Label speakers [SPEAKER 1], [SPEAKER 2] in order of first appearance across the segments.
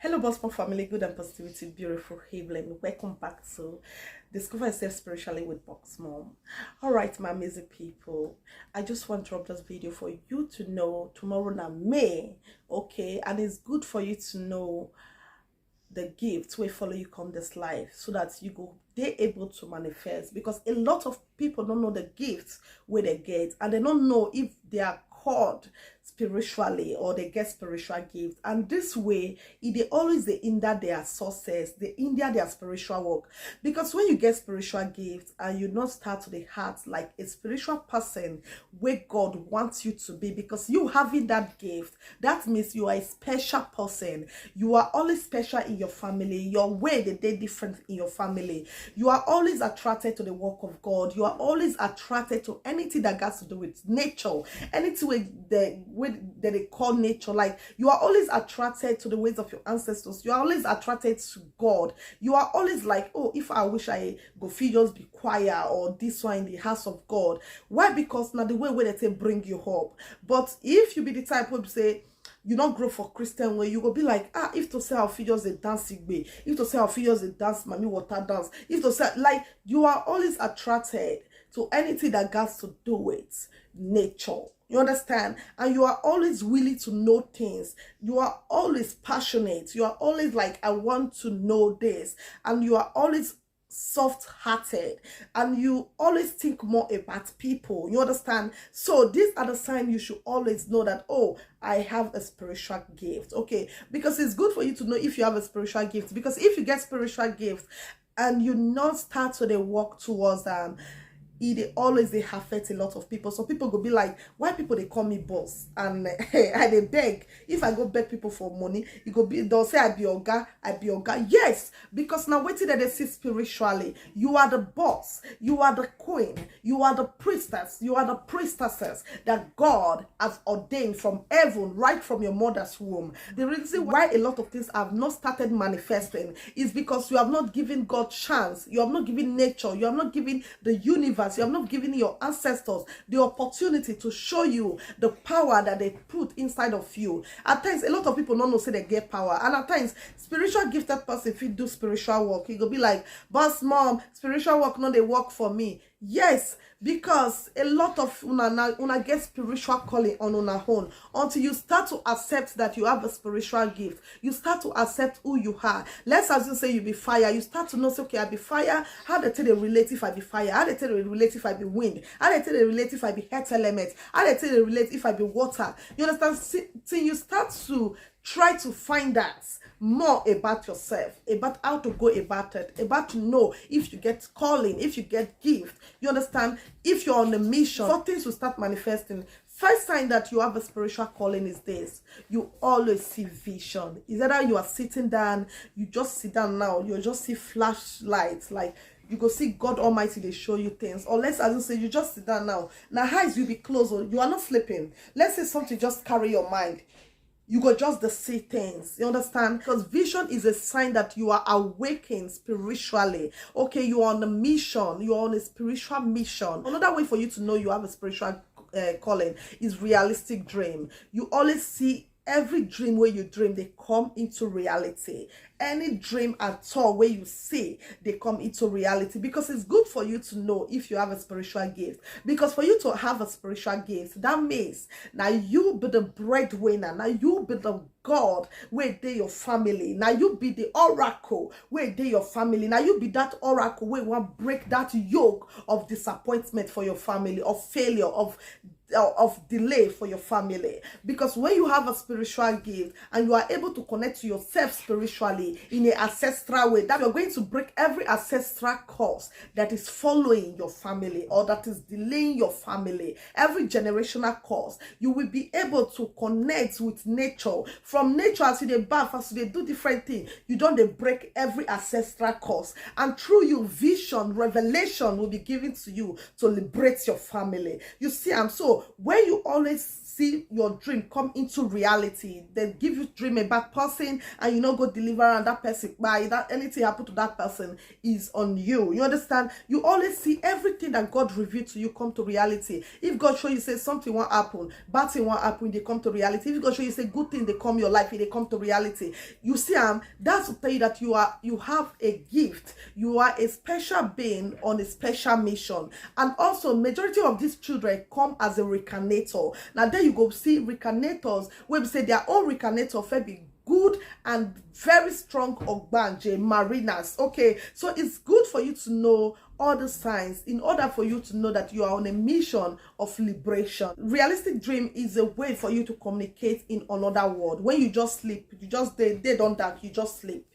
[SPEAKER 1] Hello, Boston family, good and positivity, beautiful Evelyn. Welcome back to Discover Yourself Spiritually with Box Mom. All right, my amazing people, I just want to drop this video for you to know tomorrow na May, okay? And it's good for you to know the gifts will follow you come this life so that you go they're able to manifest, because a lot of people don't know the gifts where they get, and they don't know if they are called spiritually or they get spiritual gifts. And this way they always they hinder their success, they hinder their spiritual work. Because when you get spiritual gifts and you not start to the heart like a spiritual person where God wants you to be, because you having that gift, that means you are a special person. You are always special in your family. Your way they different in your family. You are always attracted to the work of God. You are always attracted to anything that has to do with nature, anything with the way that they call nature. Like, you are always attracted to the ways of your ancestors. You are always attracted to God. You are always like, oh, if I wish I go feel just be quiet or this one in the house of God. Why? Because now the way where they say bring you up. But if you be the type who say you don't grow for Christian way, you go be like, if to say our figures a dance way, if to say our figures a dance mommy water dance, if to say, like, you are always attracted to anything that has to do with nature. You understand? And you are always willing to know things. You are always passionate. You are always like, I want to know this. And you are always soft-hearted, and you always think more about people. You understand? So these are the signs you should always know that, oh, I have a spiritual gift. Okay, because it's good for you to know if you have a spiritual gift, because if you get spiritual gift and you not start to the walk towards them, it always they affect a lot of people. So people go be like, why people they call me boss? And I they beg. If I go beg people for money, it go be, they'll say I be oga, I be oga. Yes, because now waiting that they see spiritually, you are the boss, you are the queen, you are the priestess, you are the priestesses that God has ordained from heaven, right from your mother's womb. The reason why a lot of things have not started manifesting is because you have not given God chance, you have not given nature, you have not given the universe, you have not given your ancestors the opportunity to show you the power that they put inside of you. At times, a lot of people don't know say they get power, and at times, spiritual gifted person, if you do spiritual work, you go be like, boss mom, spiritual work no they work for me. Yes, because a lot of una get spiritual calling on una own until you start to accept that you have a spiritual gift. You start to accept who you are. Let's as you say you be fire. You start to know, say, okay, I be fire. How they tell the relate if I be fire? How they tell the relate if I be wind? How they tell the relate if I be earth element? How they tell the relate if I be water? You understand? Till you start to try to find that more about yourself, about how to go about it, about to know if you get calling, if you get gift. You understand? If you're on a mission, for things will start manifesting. First sign that you have a spiritual calling is this: you always see vision. Is either you are sitting down, you just sit down now, you just see flashlights, like you go see God Almighty, they show you things. Or let's as you say, you just sit down now. Now eyes will be closed, or you are not sleeping. Let's say something just carry your mind. You go just to see things. You understand? Because vision is a sign that you are awakened spiritually. Okay, you are on a mission. You are on a spiritual mission. Another way for you to know you have a spiritual calling is realistic dream. You always see every dream where you dream, they come into reality. Any dream at all where you see, they come into reality. Because it's good for you to know if you have a spiritual gift. Because for you to have a spiritual gift, that means now you be the breadwinner. Now you be the God where they your family. Now you be the oracle where they your family. Now you be that oracle where you want break that yoke of disappointment for your family, of failure, of delay for your family. Because when you have a spiritual gift and you are able to connect to yourself spiritually in an ancestral way, that you're going to break every ancestral curse that is following your family or that is delaying your family, every generational curse. You will be able to connect with nature. From nature, as you bath, as they do different things, you don't break every ancestral curse, and through you, vision, revelation will be given to you to liberate your family. You see, I'm so So when you always see your dream come into reality, they give you dream about person and you know go deliver, and that person, by that anything happen to that person is on you. You understand? You always see everything that God revealed to you come to reality. If God show you say something won't happen, bad thing won't happen, they come to reality. If God show you say good thing, they come your life, they come to reality. You see, that's to tell you that you have a gift. You are a special being on a special mission. And also majority of these children come as a reincarnator. Now there you go see reincarnators where we say their own reincarnator fair be good and very strong ogbanje mariners. Okay, so it's good for you to know all the signs in order for you to know that you are on a mission of liberation. Realistic dream is a way for you to communicate in another world. When you just sleep, you just they don't dark, you just sleep.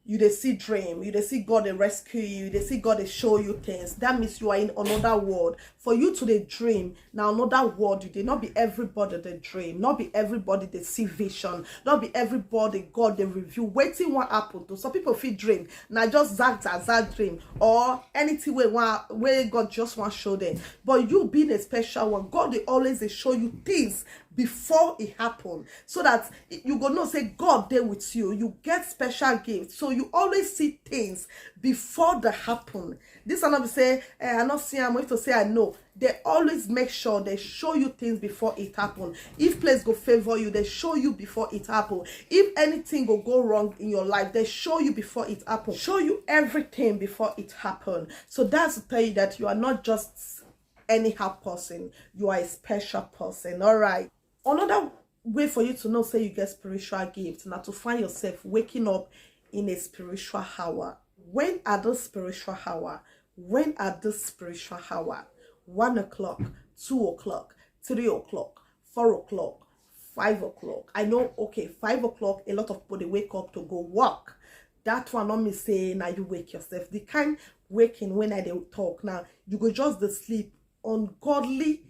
[SPEAKER 1] You they see dream, you they see God they rescue you, they see God they show you things. That means you are in another world. For you to the dream, now another world, you did not be everybody they dream, not be everybody they see vision, not be everybody God they review. Waiting what happened to some people feel dream. Now just that dream or anything where God just want to show them. But you being a special one, God they always they show you things before it happened, so that you go know say God there with you. You get special gifts, so you always see things before they happen. This are not say I not see, I'm going to say I know. They always make sure they show you things before it happen. If place go favor you, they show you before it happen. If anything go wrong in your life, they show you before it happen. Show you everything before it happen. So that's to tell you that you are not just anyhow person, you are a special person. All right. Another way for you to know say you get spiritual gifts, now to find yourself waking up in a spiritual hour. When are those spiritual hour? When are those spiritual hour? 1 o'clock, 2 o'clock, 3 o'clock, 4 o'clock, 5 o'clock. I know, okay, 5 o'clock, a lot of people they wake up to go work. That one not me say now you wake yourself. The kind waking when I they talk now, you go just the sleep on godly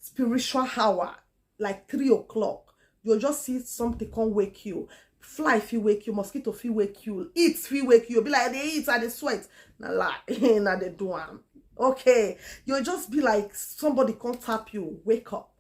[SPEAKER 1] spiritual hour. Like 3 o'clock, you'll just see something can wake you. Fly if you wake you, mosquito if you wake you, eat if you wake you. You'll be like they eat and they sweat. Nah lie, nah they do. Okay, you'll just be like somebody can't tap you. Wake up.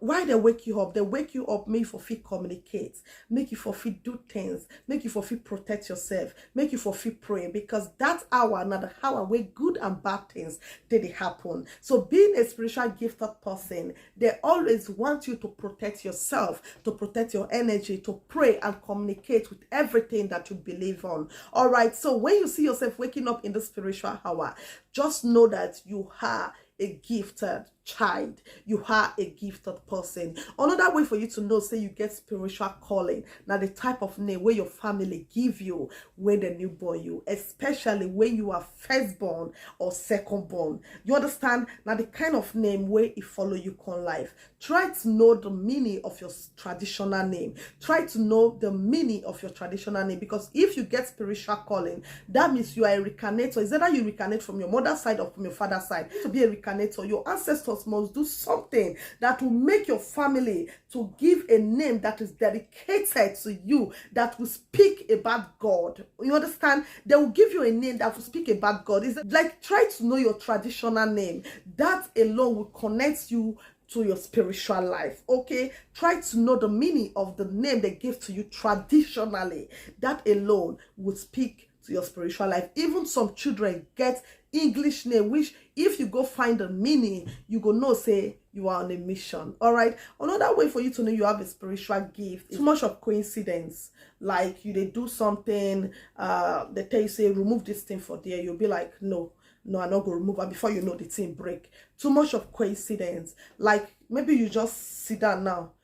[SPEAKER 1] Why they wake you up? They wake you up, make you for fit communicate, make you for fit do things, make you for fit protect yourself, make you for fit pray, because that hour, another hour where good and bad things did it happen. So being a spiritual gifted person, they always want you to protect yourself, to protect your energy, to pray and communicate with everything that you believe on. All right. So when you see yourself waking up in the spiritual hour, just know that you are a gifted child, you are a gifted person. Another way for you to know say you get spiritual calling, now the type of name where your family give you when they newborn you, especially when you are firstborn or secondborn. You understand? Now the kind of name where it follow you con life. Try to know the meaning of your traditional name. Try to know the meaning of your traditional name, because if you get spiritual calling, that means you are a reincarnator. Is either you reincarnate from your mother's side or from your father's side. To be a reincarnator, your ancestors must do something that will make your family to give a name that is dedicated to you, that will speak about God. You understand? They will give you a name that will speak about God. It's like try to know your traditional name. That alone will connect you to your spiritual life. Okay, try to know the meaning of the name they give to you traditionally. That alone would speak to your spiritual life. Even some children get English name, which if you go find the meaning, you go know say you are on a mission. All right. Another way for you to know you have a spiritual gift is too much of coincidence. Like they do something, they tell you say remove this thing for there, you'll be like no, I'm not gonna remove it. Before you know, the thing break. Too much of coincidence. Like maybe you just sit down now,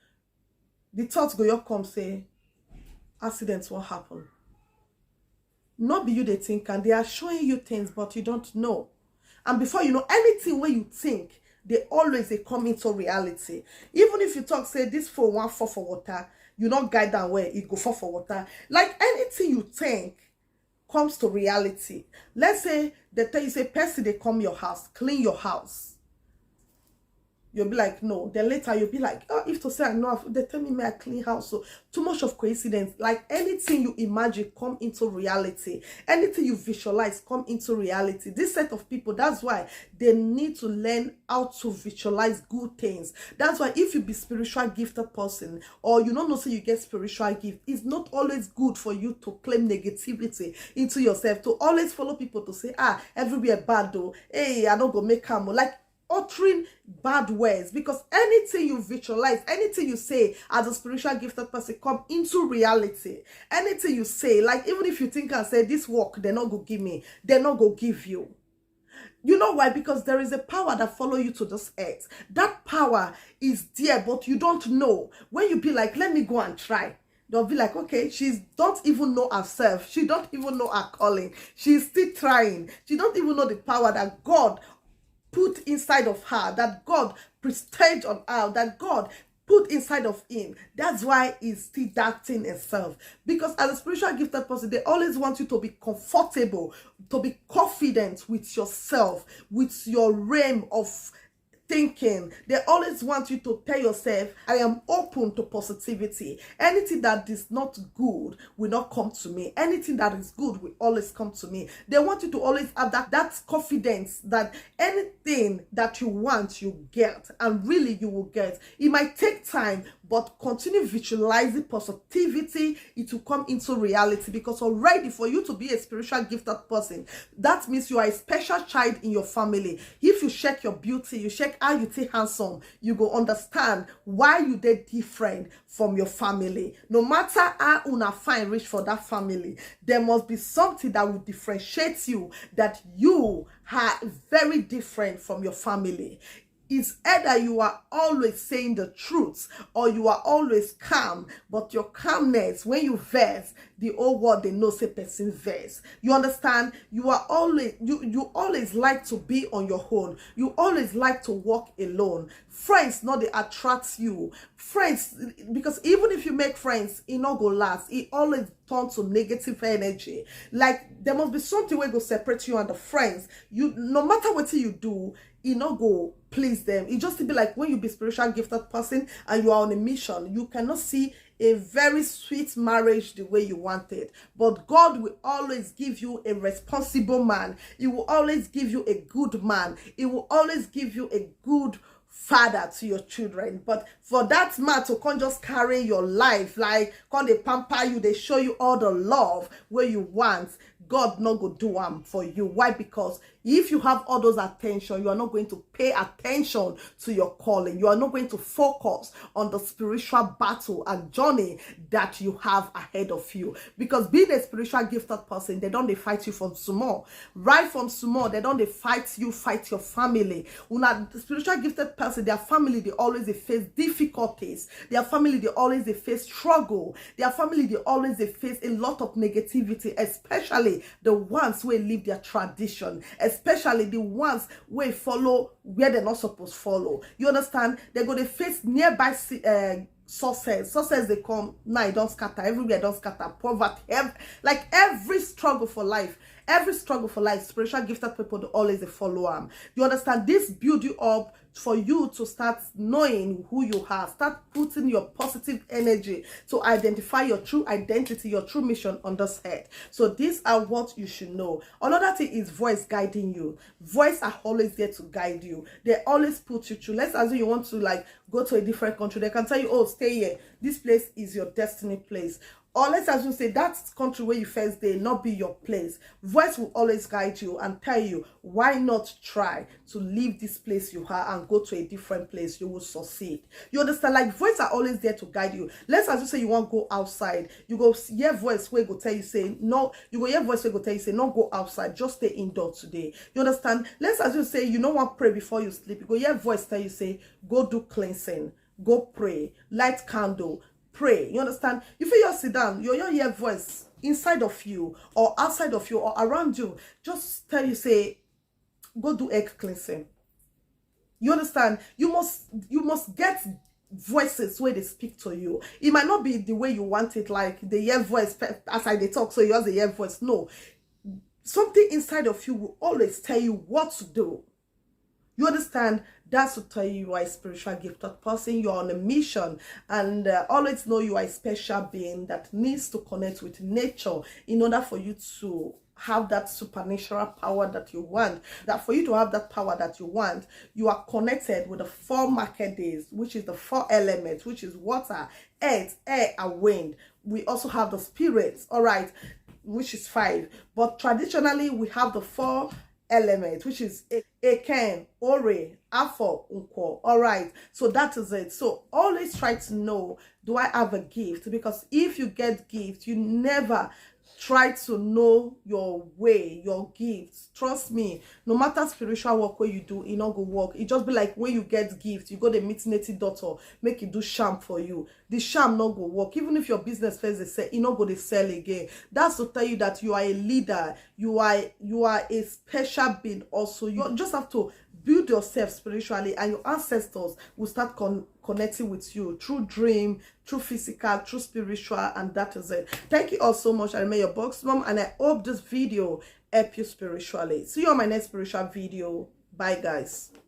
[SPEAKER 1] the thoughts go up come say accidents won't happen. Not be you they think, and they are showing you things but you don't know. And before you know, anything where you think, they come into reality. Even if you talk say this phone won't fall for water, you not guide that way, it go fall for water. Like anything you think comes to reality. Let's say they tell you say person they come your house, clean your house. you'll be like, no. Then later you'll be like, oh, if to say I know, they tell me may I clean house. So too much of coincidence. Like anything you imagine come into reality. Anything you visualize come into reality. This set of people, that's why they need to learn how to visualize good things. That's why if you be spiritual gifted person, or you don't know say you get spiritual gift, it's not always good for you to claim negativity into yourself, to always follow people to say, everywhere bad though, hey, I don't go make camo, like uttering bad words. Because anything you visualize, anything you say as a spiritual gifted person come into reality. Anything you say, like even if you think and say this work they're not go give me, they're not go give you. You know why? Because there is a power that follow you to this earth. That power is there, but you don't know. When you be like, let me go and try, they'll be like, okay, she don't even know herself. She don't even know her calling. She's still trying. She don't even know the power that God put inside of her, that God prestige on her, that God put inside of him. That's why he's still doubting himself. Because as a spiritual gifted person, they always want you to be comfortable, to be confident with yourself, with your realm of thinking. They always want you to tell yourself, I am open to positivity. Anything that is not good will not come to me. Anything that is good will always come to me. They want you to always have that confidence that anything that you want, you get, and really you will get. It might take time, but continue visualizing positivity. It will come into reality. Because already for you to be a spiritual gifted person, that means you are a special child in your family. If you check your beauty, you check how you take handsome, you go understand why you did different from your family. No matter how una fine rich for that family, there must be something that will differentiate you, that you are very different from your family. It's either you are always saying the truth or you are always calm, but your calmness, when you vex, the whole world, they know say person vex. You understand? You are always, you always like to be on your own. You always like to walk alone. Friends, not they attract you. Friends, because even if you make friends, it not go last. It always turns to negative energy. Like there must be something where go separate you and the friends. You, no matter what you do, it not go please them. It just to be like when you be spiritual gifted person and you are on a mission, you cannot see a very sweet marriage the way you want it. But God will always give you a responsible man. He will always give you a good man. He will always give you a good father to your children. But for that man to come just carry your life, like come they pamper you, they show you all the love where you want, God not go do them for you. Why? Because if you have all those attention, you are not going to pay attention to your calling. You are not going to focus on the spiritual battle and journey that you have ahead of you. Because being a spiritual gifted person, they don't they fight you from small. Right from small, they don't they fight you, fight your family. When a spiritual gifted person, their family, they always they face difficulties. Their family, they always they face struggle. Their family, they always they face a lot of negativity, especially the ones who live their tradition, especially the ones who follow where they're not supposed to follow. You understand? They're going to face nearby success they come now. It don't scatter everywhere. Don't scatter poverty. Like every struggle for life. Every struggle for life, spiritual gifted people do always they follow them. You understand? This build you up for you to start knowing who you are. Start putting your positive energy to identify your true identity, your true mission on this earth. So these are what you should know. Another thing is voice guiding you. Voice are always there to guide you. They always put you through. Let's assume you want to like go to a different country. They can tell you, oh, stay here. This place is your destiny place. Or let's assume say that country where you first day not be your place. Voice will always guide you and tell you why not try to leave this place you are and go to a different place. You will succeed. You understand? Like voice are always there to guide you. Let's assume say you want to go outside. You go hear voice where go tell you say no. You go hear voice where go tell you say no, go outside. Just stay indoor today. You understand? Let's assume say you don't want to pray before you sleep. You go hear voice tell you say go do cleansing, go pray, light candle. Pray. You understand? If you just sit down, you hear voice inside of you or outside of you or around you, just tell you say, go do egg cleansing. You understand? You must get voices where they speak to you. It might not be the way you want it, like the hear voice as I they talk, so you have the hear voice. No. Something inside of you will always tell you what to do. You understand? That's to tell you are a spiritual gifted person. You're on a mission, and always know you are a special being that needs to connect with nature in order for you to have that supernatural power that you want. That for you to have that power that you want, you are connected with the 4 market days, which is the 4 elements, which is water, earth, air, and wind. We also have the spirits, all right, which is 5. But traditionally, we have the 4 elements, which is Eken, Ore, Afo, Unko. All right, so that is it. So always try to know, do I have a gift? Because if you get gift, you never try to know your way, your gifts. Trust me, no matter spiritual work where you do, it not go work. It just be like when you get gift, you go to meet native doctor, make it do sham for you. The sham not go work. Even if your business first they say, it not go to sell again. That's to tell you that you are a leader. You are a special being also. You just have to build yourself spiritually, and your ancestors will start connecting with you through dream, through physical, through spiritual, and that is it. Thank you all so much. I remain your box mom, and I hope this video help you spiritually. See you on my next spiritual video. Bye guys.